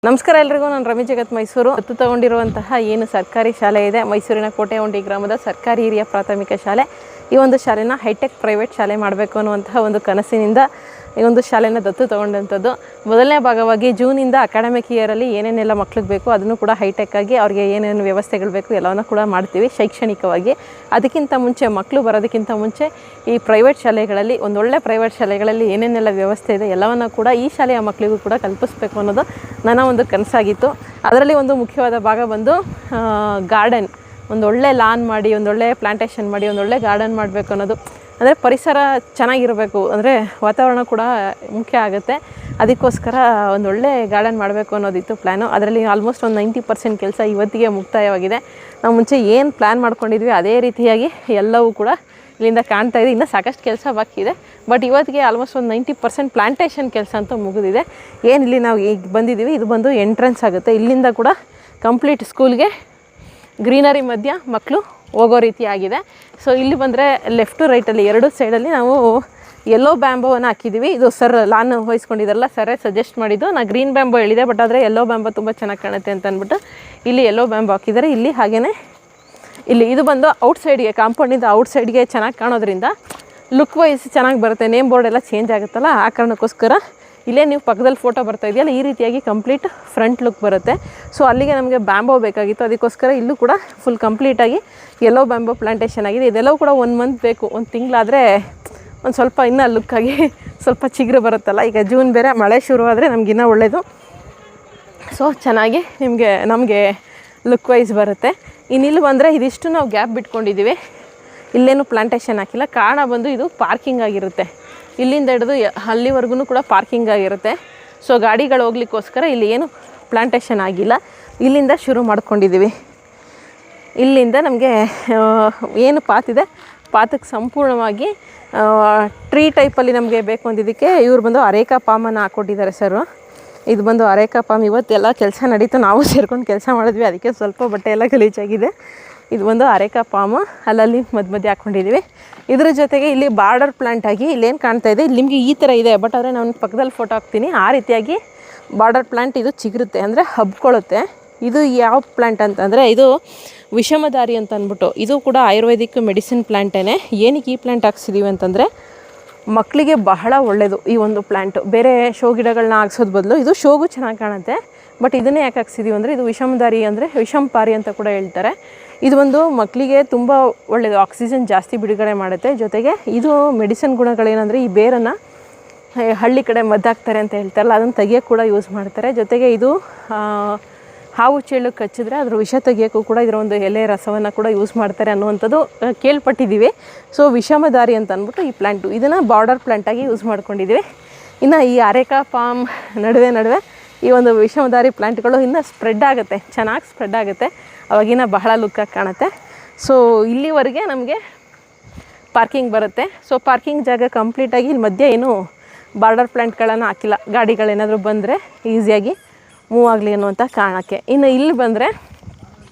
ನಮಸ್ಕಾರ ಎಲ್ಲರಿಗೂ. ನಾನು ರವಿ ಜಗತ್ ಮೈಸೂರು. ದತ್ತು ತಗೊಂಡಿರುವಂತಹ ಏನು ಸರ್ಕಾರಿ ಶಾಲೆ ಇದೆ, ಮೈಸೂರಿನ ಕೋಟೆಹುಂಡಿ ಗ್ರಾಮದ ಸರ್ಕಾರಿ ಹಿರಿಯ ಪ್ರಾಥಮಿಕ ಶಾಲೆ. ಈ ಒಂದು ಶಾಲೆನ ಹೈಟೆಕ್ ಪ್ರೈವೇಟ್ ಶಾಲೆ ಮಾಡಬೇಕು ಅನ್ನುವಂತಹ ಒಂದು ಕನಸಿನಿಂದ ಈ ಒಂದು ಶಾಲೆನ ದತ್ತು ತಗೊಂಡಂಥದ್ದು. ಮೊದಲನೇ ಭಾಗವಾಗಿ ಜೂನಿಂದ ಅಕಾಡೆಮಿಕ್ ಇಯರಲ್ಲಿ ಏನೇನೆಲ್ಲ ಮಕ್ಳಿಗೆ ಬೇಕು ಅದನ್ನು ಕೂಡ ಹೈಟೆಕ್ ಆಗಿ ಅವ್ರಿಗೆ ಏನೇನು ವ್ಯವಸ್ಥೆಗಳು ಬೇಕು ಎಲ್ಲವನ್ನ ಕೂಡ ಮಾಡ್ತೀವಿ ಶೈಕ್ಷಣಿಕವಾಗಿ. ಅದಕ್ಕಿಂತ ಮುಂಚೆ ಮಕ್ಕಳು ಬರೋದಕ್ಕಿಂತ ಮುಂಚೆ ಈ ಪ್ರೈವೇಟ್ ಶಾಲೆಗಳಲ್ಲಿ, ಒಂದೊಳ್ಳೆ ಪ್ರೈವೇಟ್ ಶಾಲೆಗಳಲ್ಲಿ ಏನೇನೆಲ್ಲ ವ್ಯವಸ್ಥೆ ಇದೆ ಎಲ್ಲವನ್ನು ಕೂಡ ಈ ಶಾಲೆಯ ಮಕ್ಕಳಿಗೂ ಕೂಡ ಕಲ್ಪಿಸಬೇಕು ಅನ್ನೋದು ನನ್ನ ಒಂದು ಕನಸಾಗಿತ್ತು. ಅದರಲ್ಲಿ ಒಂದು ಮುಖ್ಯವಾದ ಭಾಗ ಬಂದು ಗಾರ್ಡನ್, ಒಂದೊಳ್ಳೆ ಲಾನ್ ಮಾಡಿ, ಒಂದೊಳ್ಳೆ ಪ್ಲಾಂಟೇಷನ್ ಮಾಡಿ, ಒಂದೊಳ್ಳೆ ಗಾರ್ಡನ್ ಮಾಡಬೇಕು ಅನ್ನೋದು. ಅಂದರೆ ಪರಿಸರ ಚೆನ್ನಾಗಿರಬೇಕು, ಅಂದರೆ ವಾತಾವರಣ ಕೂಡ ಮುಖ್ಯ ಆಗುತ್ತೆ. ಅದಕ್ಕೋಸ್ಕರ ಒಂದೊಳ್ಳೆ ಗಾರ್ಡನ್ ಮಾಡಬೇಕು ಅನ್ನೋದಿತ್ತು ಪ್ಲ್ಯಾನು. ಅದರಲ್ಲಿ ಆಲ್ಮೋಸ್ಟ್ ಒಂದು 90% ಕೆಲಸ ಇವತ್ತಿಗೆ ಮುಕ್ತಾಯವಾಗಿದೆ. ನಾವು ಮುಂಚೆ ಏನು ಪ್ಲ್ಯಾನ್ ಮಾಡ್ಕೊಂಡಿದ್ವಿ ಅದೇ ರೀತಿಯಾಗಿ ಎಲ್ಲವೂ ಕೂಡ ಇಲ್ಲಿಂದ ಕಾಣ್ತಾ ಇದೆ. ಇನ್ನೂ ಸಾಕಷ್ಟು ಕೆಲಸ ಬಾಕಿ ಇದೆ, ಬಟ್ ಇವತ್ತಿಗೆ ಆಲ್ಮೋಸ್ಟ್ ಒಂದು 90% ಪ್ಲಾಂಟೇಷನ್ ಕೆಲಸ ಅಂತೂ ಮುಗಿದಿದೆ. ಏನು ಇಲ್ಲಿ ನಾವು ಈಗ ಬಂದಿದ್ದೀವಿ, ಇದು ಬಂದು ಎಂಟ್ರೆನ್ಸ್ ಆಗುತ್ತೆ. ಇಲ್ಲಿಂದ ಕೂಡ ಕಂಪ್ಲೀಟ್ ಸ್ಕೂಲ್ಗೆ ಗ್ರೀನರಿ ಮಧ್ಯ ಮಕ್ಕಳು ಹೋಗೋ ರೀತಿ ಆಗಿದೆ. ಸೊ ಇಲ್ಲಿ ಬಂದರೆ ಲೆಫ್ಟು ರೈಟಲ್ಲಿ ಎರಡು ಸೈಡಲ್ಲಿ ನಾವು ಯೆಲ್ಲೋ ಬ್ಯಾಂಬೋವನ್ನು ಹಾಕಿದ್ದೀವಿ. ಇದು ಸರ್ ಲಾನ್ ವಹಿಸ್ಕೊಂಡಿದ್ದಾರಲ್ಲ, ಸರೇ ಸಜೆಸ್ಟ್ ಮಾಡಿದ್ದು. ನಾನು ಗ್ರೀನ್ ಬ್ಯಾಂಬೋ ಹೇಳಿದೆ, ಬಟ್ ಆದರೆ ಯೆಲ್ಲೋ ಬ್ಯಾಂಬೋ ತುಂಬ ಚೆನ್ನಾಗಿ ಕಾಣುತ್ತೆ ಅಂತ ಅಂದ್ಬಿಟ್ಟು ಇಲ್ಲಿ ಯೆಲ್ಲೋ ಬ್ಯಾಂಬೋ ಹಾಕಿದ್ದಾರೆ. ಇಲ್ಲಿ ಹಾಗೆಯೇ ಇಲ್ಲಿ ಇದು ಬಂದು ಔಟ್ಸೈಡ್ಗೆ, ಕಾಂಪೌಂಡಿಂದ ಔಟ್ಸೈಡ್ಗೆ ಚೆನ್ನಾಗಿ ಕಾಣೋದ್ರಿಂದ ಲುಕ್ ವೈಸ್ ಚೆನ್ನಾಗಿ ಬರುತ್ತೆ. ನೇಮ್ ಬೋರ್ಡ್ ಎಲ್ಲ ಚೇಂಜ್ ಆಗುತ್ತಲ್ಲ, ಆ ಕಾರಣಕ್ಕೋಸ್ಕರ ಇಲ್ಲೇ ನೀವು ಪಕ್ಕದಲ್ಲಿ ಫೋಟೋ ಬರ್ತಾ ಇದೆಯಲ್ಲ, ಈ ರೀತಿಯಾಗಿ ಕಂಪ್ಲೀಟ್ ಫ್ರಂಟ್ ಲುಕ್ ಬರುತ್ತೆ. ಸೊ ಅಲ್ಲಿಗೆ ನಮಗೆ ಬ್ಯಾಂಬೋ ಬೇಕಾಗಿತ್ತು, ಅದಕ್ಕೋಸ್ಕರ ಇಲ್ಲೂ ಕೂಡ ಫುಲ್ ಕಂಪ್ಲೀಟಾಗಿ ಯೆಲ್ಲೋ ಬ್ಯಾಂಬೋ ಪ್ಲಾಂಟೇಷನ್ ಆಗಿದೆ. ಇದೆಲ್ಲವೂ ಕೂಡ 1 ಮಂತ್ ಬೇಕು, ಒಂದು ತಿಂಗಳಾದರೆ ಒಂದು ಸ್ವಲ್ಪ ಇನ್ನೂ ಲುಕ್ಕಾಗಿ ಸ್ವಲ್ಪ ಚಿಗುರು ಬರುತ್ತಲ್ಲ. ಈಗ ಜೂನ್ ಬೇರೆ, ಮಳೆ ಶುರುವಾದರೆ ನಮಗಿನ್ನೂ ಒಳ್ಳೆಯದು. ಸೊ ಚೆನ್ನಾಗಿ ನಮಗೆ ಲುಕ್ ವೈಸ್ ಬರುತ್ತೆ. ಇನ್ನಿಲ್ಲಿ ಬಂದರೆ ಇದಿಷ್ಟು ನಾವು ಗ್ಯಾಪ್ ಬಿಟ್ಕೊಂಡಿದ್ದೀವಿ, ಇಲ್ಲೇನು ಪ್ಲಾಂಟೇಷನ್ ಹಾಕಿಲ್ಲ. ಕಾರಣ ಬಂದು ಇದು ಪಾರ್ಕಿಂಗ್ ಆಗಿರುತ್ತೆ. ಇಲ್ಲಿಂದ ಹಿಡಿದು ಅಲ್ಲಿವರೆಗೂ ಕೂಡ ಪಾರ್ಕಿಂಗ್ ಆಗಿರುತ್ತೆ. ಸೊ ಗಾಡಿಗಳು ಹೋಗ್ಲಿಕ್ಕೋಸ್ಕರ ಇಲ್ಲಿ ಏನು ಪ್ಲಾಂಟೇಷನ್ ಆಗಿಲ್ಲ. ಇಲ್ಲಿಂದ ಶುರು ಮಾಡ್ಕೊಂಡಿದ್ದೀವಿ. ಇಲ್ಲಿಂದ ನಮಗೆ ಏನು ಪಾತಿದೆ, ಪಾತಕ್ಕೆ ಸಂಪೂರ್ಣವಾಗಿ ಟ್ರೀ ಟೈಪಲ್ಲಿ ನಮಗೆ ಬೇಕು ಅಂದಿದ್ದಕ್ಕೆ ಇವ್ರು ಬಂದು ಅರೇಕಾ ಪಾಮನ್ನು ಹಾಕ್ಕೊಟ್ಟಿದ್ದಾರೆ ಸರು. ಇದು ಬಂದು ಅರೇಕಾ ಪಾಮ್. ಇವತ್ತೆಲ್ಲ ಕೆಲಸ ನಡೀತು, ನಾವು ಸೇರ್ಕೊಂಡು ಕೆಲಸ ಮಾಡಿದ್ವಿ, ಅದಕ್ಕೆ ಸ್ವಲ್ಪ ಬಟ್ಟೆ ಎಲ್ಲ ಗಲೀಜಾಗಿದೆ. ಇದು ಬಂದು ಅರೇಕಾ ಪಾಮು ಅಲ್ಲಲ್ಲಿ ಮಧ್ಯೆ ಹಾಕ್ಕೊಂಡಿದ್ದೀವಿ. ಇದ್ರ ಜೊತೆಗೆ ಇಲ್ಲಿ ಬಾರ್ಡರ್ ಪ್ಲಾಂಟ್ ಆಗಿ ಇಲ್ಲೇನು ಕಾಣ್ತಾ ಇದೆ, ಇಲ್ಲಿ ನಿಮಗೆ ಈ ಥರ ಇದೆ, ಬಟ್ ಆದರೆ ನಾನು ಪಕ್ಕದಲ್ಲಿ ಫೋಟೋ ಹಾಕ್ತೀನಿ. ಆ ರೀತಿಯಾಗಿ ಬಾರ್ಡರ್ ಪ್ಲಾಂಟ್ ಇದು ಚಿಗುರುತ್ತೆ, ಅಂದರೆ ಹಬ್ಕೊಳ್ಳುತ್ತೆ. ಇದು ಯಾವ ಪ್ಲ್ಯಾಂಟ್ ಅಂತಂದರೆ ಇದು ವಿಷಮದಾರಿ ಅಂತ ಅಂದ್ಬಿಟ್ಟು, ಇದು ಕೂಡ ಆಯುರ್ವೇದಿಕ್ ಮೆಡಿಸಿನ್ ಪ್ಲ್ಯಾಂಟೇ. ಏನಕ್ಕೆ ಈ ಪ್ಲ್ಯಾಂಟ್ ಹಾಕ್ಸಿದ್ದೀವಿ ಅಂತಂದರೆ ಮಕ್ಕಳಿಗೆ ಬಹಳ ಒಳ್ಳೆಯದು ಈ ಒಂದು ಪ್ಲ್ಯಾಂಟು. ಬೇರೆ ಶೋ ಗಿಡಗಳನ್ನ ಹಾಕ್ಸೋದು ಬದಲು ಇದು ಶೋಗೂ ಚೆನ್ನಾಗಿ ಕಾಣುತ್ತೆ. ಬಟ್ ಇದನ್ನೇ ಯಾಕೆ ಹಾಕ್ಸಿದ್ದೀವಿ ಅಂದರೆ ಇದು ವಿಷಮದಾರಿ, ಅಂದರೆ ವಿಷಂಪಾರಿ ಅಂತ ಕೂಡ ಹೇಳ್ತಾರೆ. ಇದು ಒಂದು ಮಕ್ಕಳಿಗೆ ತುಂಬ ಒಳ್ಳೆಯದು, ಆಕ್ಸಿಜನ್ ಜಾಸ್ತಿ ಬಿಡುಗಡೆ ಮಾಡುತ್ತೆ. ಜೊತೆಗೆ ಇದು ಮೆಡಿಸಿನ್ ಗುಣಗಳೇನೆಂದರೆ ಈ ಬೇರನ್ನು ಹಳ್ಳಿ ಕಡೆ ಮದ್ದಾಕ್ತಾರೆ ಅಂತ ಹೇಳ್ತಾರಲ್ಲ, ಅದನ್ನು ತೆಗಿಯೋಕ್ಕೆ ಕೂಡ ಯೂಸ್ ಮಾಡ್ತಾರೆ. ಜೊತೆಗೆ ಇದು ಹಾವು ಚೇಳು ಕಚ್ಚಿದ್ರೆ ಅದ್ರ ವಿಷ ತೆಗಿಯೋಕ್ಕೂ ಕೂಡ ಇದರ ಒಂದು ಎಲೆ ರಸವನ್ನು ಕೂಡ ಯೂಸ್ ಮಾಡ್ತಾರೆ ಅನ್ನುವಂಥದ್ದು ಕೇಳ್ಪಟ್ಟಿದ್ದೀವಿ. ಸೊ ವಿಷಮದಾರಿ ಅಂತ ಅಂದ್ಬಿಟ್ಟು ಈ ಪ್ಲ್ಯಾಂಟು, ಇದನ್ನು ಬಾರ್ಡರ್ ಪ್ಲ್ಯಾಂಟಾಗಿ ಯೂಸ್ ಮಾಡ್ಕೊಂಡಿದ್ದೀವಿ. ಇನ್ನು ಈ ಅರೇಕಾ ಪಾಮ್ ನಡುವೆ ಈ ಒಂದು ವಿಷಮದಾರಿ ಪ್ಲ್ಯಾಂಟ್ಗಳು ಇನ್ನೂ ಸ್ಪ್ರೆಡ್ ಆಗುತ್ತೆ, ಚೆನ್ನಾಗಿ ಸ್ಪ್ರೆಡ್ ಆಗುತ್ತೆ, ಅವಾಗಿನ ಬಹಳ ಲುಕ್ಕಾಗಿ ಕಾಣುತ್ತೆ. ಸೊ ಇಲ್ಲಿವರೆಗೆ ನಮಗೆ ಪಾರ್ಕಿಂಗ್ ಬರುತ್ತೆ. ಸೊ ಪಾರ್ಕಿಂಗ್ ಜಾಗ ಕಂಪ್ಲೀಟಾಗಿ ಇಲ್ಲಿ ಮಧ್ಯೆ ಏನು ಬಾರ್ಡರ್ ಪ್ಲ್ಯಾಂಟ್ಗಳನ್ನು ಹಾಕಿಲ್ಲ, ಗಾಡಿಗಳೇನಾದರೂ ಬಂದರೆ ಈಸಿಯಾಗಿ ಮೂವ್ ಆಗಲಿ ಅನ್ನುವಂಥ ಕಾರಣಕ್ಕೆ. ಇನ್ನು ಇಲ್ಲಿ ಬಂದರೆ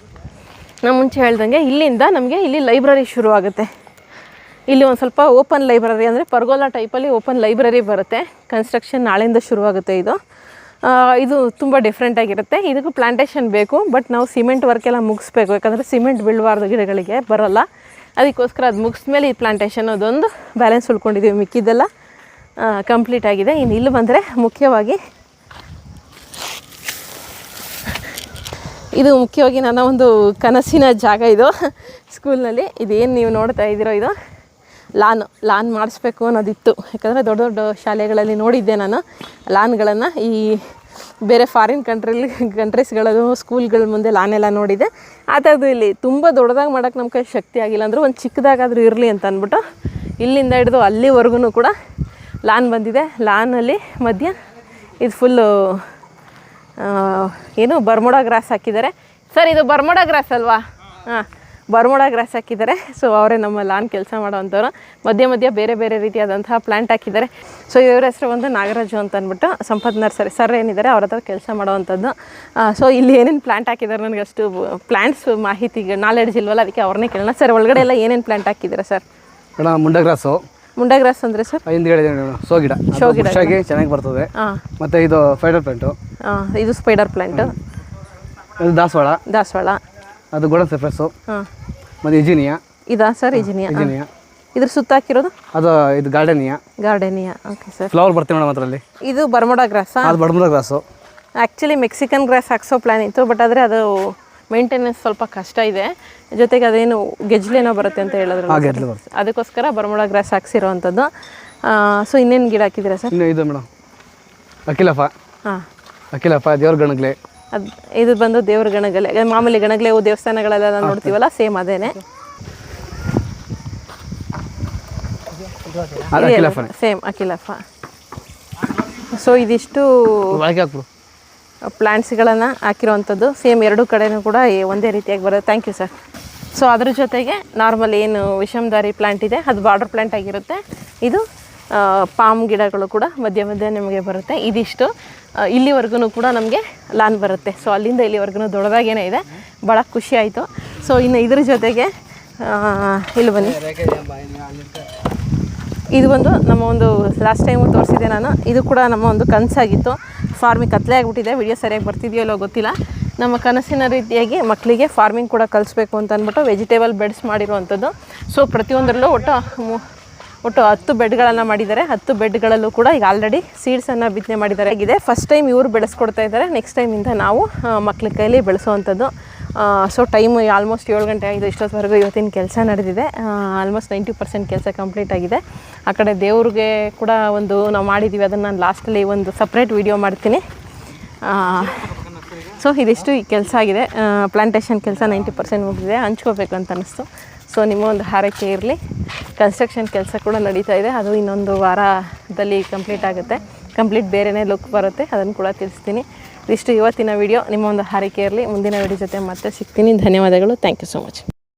ನಾನು ಮುಂಚೆ ಹೇಳ್ದಂಗೆ ಇಲ್ಲಿಂದ ನಮಗೆ ಇಲ್ಲಿ ಲೈಬ್ರರಿ ಶುರು ಆಗುತ್ತೆ. ಇಲ್ಲಿ ಒಂದು ಸ್ವಲ್ಪ ಓಪನ್ ಲೈಬ್ರರಿ, ಅಂದರೆ ಪರ್ಗೋಲಾ ಟೈಪಲ್ಲಿ ಓಪನ್ ಲೈಬ್ರರಿ ಬರುತ್ತೆ. ಕನ್ಸ್ಟ್ರಕ್ಷನ್ ನಾಳೆಯಿಂದ ಶುರುವಾಗುತ್ತೆ. ಇದು ತುಂಬ ಡಿಫ್ರೆಂಟಾಗಿರುತ್ತೆ. ಇದಕ್ಕೂ ಪ್ಲಾಂಟೇಷನ್ ಬೇಕು, ಬಟ್ ನಾವು ಸಿಮೆಂಟ್ ವರ್ಕೆಲ್ಲ ಮುಗಿಸ್ಬೇಕು, ಯಾಕಂದರೆ ಸಿಮೆಂಟ್ ಬೀಳಬಾರ್ದು ಗಿಡಗಳಿಗೆ, ಬರೋಲ್ಲ. ಅದಕ್ಕೋಸ್ಕರ ಅದು ಮುಗಿಸ್ಮೇಲೆ ಈ ಪ್ಲಾಂಟೇಷನ್ ಅದೊಂದು ಬ್ಯಾಲೆನ್ಸ್ ಉಳ್ಕೊಂಡಿದ್ದೀವಿ, ಮಿಕ್ಕಿದ್ದೆಲ್ಲ ಕಂಪ್ಲೀಟ್ ಆಗಿದೆ. ಇನ್ನು ಇಲ್ಲಿ ಬಂದರೆ ಮುಖ್ಯವಾಗಿ ಇದು ಮುಖ್ಯವಾಗಿ ನನ್ನ ಒಂದು ಕನಸಿನ ಜಾಗ. ಇದು ಸ್ಕೂಲ್ನಲ್ಲಿ ಇದೇನು ನೀವು ನೋಡ್ತಾ ಇದ್ದೀರೋ ಇದು ಲಾನ್ ಮಾಡಿಸ್ಬೇಕು ಅನ್ನೋದಿತ್ತು. ಯಾಕಂದರೆ ದೊಡ್ಡ ದೊಡ್ಡ ಶಾಲೆಗಳಲ್ಲಿ ನೋಡಿದ್ದೆ ನಾನು ಲಾನ್ಗಳನ್ನು, ಈ ಬೇರೆ ಫಾರಿನ್ ಕಂಟ್ರೀಸ್ಗಳದು ಸ್ಕೂಲ್ಗಳ ಮುಂದೆ ಲಾನೆಲ್ಲ ನೋಡಿದೆ. ಅದು ಇಲ್ಲಿ ತುಂಬ ದೊಡ್ಡದಾಗಿ ಮಾಡೋಕ್ಕೆ ನಮ್ಮ ಕೈ ಶಕ್ತಿ ಆಗಿಲ್ಲ, ಅಂದರೆ ಒಂದು ಚಿಕ್ಕದಾಗಾದರೂ ಇರಲಿ ಅಂತ ಅಂದ್ಬಿಟ್ಟು ಇಲ್ಲಿಂದ ಹಿಡಿದು ಅಲ್ಲಿವರೆಗೂ ಕೂಡ ಲಾನ್ ಬಂದಿದೆ. ಲಾನಲ್ಲಿ ಮಧ್ಯ ಇದು ಫುಲ್ಲು ಏನು ಬರ್ಮುಡಾ ಗ್ರಾಸ್ ಹಾಕಿದ್ದಾರೆ. ಸರ್ ಇದು ಬರ್ಮುಡಾ ಗ್ರಾಸ್ ಅಲ್ವಾ? ಹಾಂ, ಬರ್ಮುಡಾ ಗ್ರಾಸ್ ಹಾಕಿದ್ದಾರೆ. ಸೊ ಅವರೇ ನಮ್ಮ ಲಾನ್ ಕೆಲಸ ಮಾಡೋವಂಥವ್ರು. ಮಧ್ಯೆ ಬೇರೆ ಬೇರೆ ರೀತಿಯಾದಂತಹ ಪ್ಲ್ಯಾಂಟ್ ಹಾಕಿದ್ದಾರೆ. ಸೊ ಇವರ ಹೆಸರು ಒಂದು ನಾಗರಾಜು ಅಂತ ಅಂದ್ಬಿಟ್ಟು ಸಂಪತ್ ನರ್ಸರಿ ಸರ್ ಏನಿದ್ದಾರೆ ಅವ್ರ ಹತ್ರ ಕೆಲಸ ಮಾಡೋವಂಥದ್ದು. ಸೊ ಇಲ್ಲಿ ಏನೇನು ಪ್ಲ್ಯಾಂಟ್ ಹಾಕಿದ್ದಾರೆ ನನಗೆ ಅಷ್ಟು ಪ್ಲ್ಯಾಂಟ್ಸ್ ಮಾಹಿತಿ ನಾಲೆಡ್ಜ್ ಇಲ್ವಲ್ಲ, ಅದಕ್ಕೆ ಅವ್ರನ್ನೇ ಕೇಳೋಣ. ಸರ್ ಒಳಗಡೆ ಎಲ್ಲ ಏನೇನು ಪ್ಲ್ಯಾಂಟ್ ಹಾಕಿದ್ದಾರೆ ಸರ್? ಮೇಡಮ್ ಮುಂಡಗ್ರಾಸು, ಮುಂಡಾ ಗ್ರಾಸ್ ಅಂದರೆ ಸರ್ ಹಿಂದ್ಗಡೆ ಶೋ ಗಿಡ ಆಗಿ ಚೆನ್ನಾಗಿ ಬರ್ತದೆ. ಮತ್ತು ಇದು ಸ್ಪೈಡರ್ ಪ್ಲಾಂಟು. ಇದು ಸ್ಪೈಡರ್ ಪ್ಲಾಂಟು. ಇದು ದಾಸವಾಳ. ಅದು ಗೋಲ್ಡನ್ ಸೈಪ್ರಸ್ಸು. ಮತ್ತು ಇಜಿನಿಯಾ. ಇದಾ ಸರ್ ಇಜಿನಿಯಾ? ಇದ್ರ ಸುತ್ತ ಹಾಕಿರೋದು ಇದು ಗಾರ್ಡನಿಯಾ. Okay sir. ಫ್ಲವರ್ ಬರ್ತೀವಿ ಮೇಡಮ್ ಅದರಲ್ಲಿ. ಇದು ಬರ್ಮುಡಾ ಗ್ರಾಸ್. ಅದು Bermuda grass. Actually Mexican grass ಹಾಕ್ಸೋ ಪ್ಲ್ಯಾನ್ ಇತ್ತು, ಬಟ್ ಆದರೆ ಅದು ಮೇಂಟೆನೆನ್ಸ್ ಸ್ವಲ್ಪ ಕಷ್ಟ ಇದೆ. ಜೊತೆಗೆ ಅದೇನು ಗೆಜ್ಲೇನೋ ಬರುತ್ತೆ ಅಂತ ಹೇಳಿದ್ರು, ಅದಕ್ಕೋಸ್ಕರ ಬರ್ಮುಡಾ ಗ್ರಾಸ್ ಹಾಕ್ಸಿರೋವಂಥದ್ದು. ಸೊ ಇನ್ನೇನು ಗಿಡ ಹಾಕಿದ್ದೀರಾ ಸರ್? ಇದು ಮೇಡಮ್ ಅಖಿಲಪ್ಪ ದೇವ್ರ ಗಣಗಲೆ. ಇದು ಬಂದು ದೇವ್ರ ಗಣಗಲೆ, ಮಾಮೂಲಿ ಗಣಗಲೆ ದೇವಸ್ಥಾನಗಳೆಲ್ಲ ನೋಡ್ತೀವಲ್ಲ, ಸೇಮ್ ಅದೇನೆ. ಸೇಮ್ ಅಖಿಲಪ್ಪ. ಸೊ ಇದಿಷ್ಟು ಪ್ಲ್ಯಾಂಟ್ಸ್ಗಳನ್ನು ಹಾಕಿರೋವಂಥದ್ದು. ಸೇಮ್ ಎರಡು ಕಡೆನೂ ಕೂಡ ಒಂದೇ ರೀತಿಯಾಗಿ ಬರುತ್ತೆ. Thank you sir. ಸೊ ಅದ್ರ ಜೊತೆಗೆ ನಾರ್ಮಲ್ ಏನು ವಿಷಮದಾರಿ ಪ್ಲ್ಯಾಂಟ್ ಇದೆ ಅದು ಬಾರ್ಡರ್ ಪ್ಲ್ಯಾಂಟ್ ಆಗಿರುತ್ತೆ. ಇದು ಪಾಮ್ ಗಿಡಗಳು ಕೂಡ ಮಧ್ಯ ನಿಮಗೆ ಬರುತ್ತೆ. ಇದಿಷ್ಟು ಇಲ್ಲಿವರೆಗೂ ಕೂಡ ನಮಗೆ ಲಾನ್ ಬರುತ್ತೆ. ಸೊ ಅಲ್ಲಿಂದ ಇಲ್ಲಿವರೆಗೂ ದೊಡ್ಡದಾಗೇನೇ ಇದೆ, ಭಾಳ ಖುಷಿ ಆಯಿತು. ಸೊ ಇನ್ನು ಇದ್ರ ಜೊತೆಗೆ ಇಲ್ಲಿ ಬನ್ನಿ, ಇದು ಒಂದು ನಮ್ಮ ಒಂದು ಲಾಸ್ಟ್ ಟೈಮು ತೋರಿಸಿದೆ ನಾನು. ಇದು ಕೂಡ ನಮ್ಮ ಒಂದು ಕನಸಾಗಿತ್ತು. ಫಾರ್ಮಿಂಗ್ ಕತ್ಲೆ ಆಗಿಬಿಟ್ಟಿದೆ, ವಿಡಿಯೋ ಸರಿಯಾಗಿ ಬರ್ತಿದೆಯೋ ಇಲ್ಲೋ ಗೊತ್ತಿಲ್ಲ. ನಮ್ಮ ಕನಸಿನ ರೀತಿಯಾಗಿ ಮಕ್ಕಳಿಗೆ ಫಾರ್ಮಿಂಗ್ ಕೂಡ ಕಲಿಸ್ಬೇಕು ಅಂತ ಅಂದ್ಬಿಟ್ಟು ವೆಜಿಟೇಬಲ್ ಬೆಡ್ಸ್ ಮಾಡಿರುವಂಥದ್ದು. ಸೊ ಪ್ರತಿಯೊಂದರಲ್ಲೂ ಒಟ್ಟು 10 ಬೆಡ್ಗಳನ್ನು ಮಾಡಿದ್ದಾರೆ. 10 ಬೆಡ್ಗಳಲ್ಲೂ ಕೂಡ ಈಗ ಆಲ್ರೆಡಿ ಸೀಡ್ಸನ್ನು ಬಿತ್ತನೆ ಮಾಡಿದ್ದಾರೆ ಆಗಿದೆ. ಫಸ್ಟ್ ಟೈಮ್ ಇವರು ಬೆಳೆಸ್ಕೊಡ್ತಾ ಇದ್ದಾರೆ, ನೆಕ್ಸ್ಟ್ ಟೈಮಿಂದ ನಾವು ಮಕ್ಕಳ ಕೈಯಲ್ಲಿ ಬೆಳೆಸೋವಂಥದ್ದು. ಸೊ ಟೈಮ್ ಆಲ್ಮೋಸ್ಟ್ 7 ಗಂಟೆ ಆಗಿದೆ. ಇಷ್ಟೊತ್ತವರೆಗೂ ಇವತ್ತಿನ ಕೆಲಸ ನಡೆದಿದೆ. ಆಲ್ಮೋಸ್ಟ್ 90% ಕೆಲಸ ಕಂಪ್ಲೀಟ್ ಆಗಿದೆ. ಆ ಕಡೆ ದೇವ್ರಿಗೆ ಕೂಡ ಒಂದು ನಾವು ಮಾಡಿದ್ದೀವಿ, ಅದನ್ನು ನಾನು ಲಾಸ್ಟಲ್ಲಿ ಒಂದು ಸಪ್ರೇಟ್ ವೀಡಿಯೋ ಮಾಡ್ತೀನಿ. ಸೊ ಇದಿಷ್ಟು ಈ ಕೆಲಸ ಆಗಿದೆ. ಪ್ಲಾಂಟೇಷನ್ ಕೆಲಸ 90% ಮುಗಿದಿದೆ, ಹಂಚ್ಕೋಬೇಕು ಅಂತ ಅನ್ನಿಸ್ತು. ಸೊ ನಿಮ್ಮ ಒಂದು ಹಾರೈಕೆ ಇರಲಿ. ಕನ್ಸ್ಟ್ರಕ್ಷನ್ ಕೆಲಸ ಕೂಡ ನಡೀತಾ ಇದೆ, ಅದು ಇನ್ನೊಂದು ವಾರದಲ್ಲಿ ಕಂಪ್ಲೀಟ್ ಆಗುತ್ತೆ. ಕಂಪ್ಲೀಟ್ ಬೇರೆಯೇ ಲುಕ್ ಬರುತ್ತೆ, ಅದನ್ನು ಕೂಡ ತಿಳಿಸ್ತೀನಿ. ಇಷ್ಟು ಇವತ್ತಿನ ವಿಡಿಯೋ. ನಿಮ್ಮ ಒಂದು ಹಾರೈಕೆ ಇರಲಿ. ಮುಂದಿನ ವಿಡಿಯೋ ಜೊತೆ ಮತ್ತೆ ಸಿಗ್ತೀನಿ. ಧನ್ಯವಾದಗಳು. Thank you so much.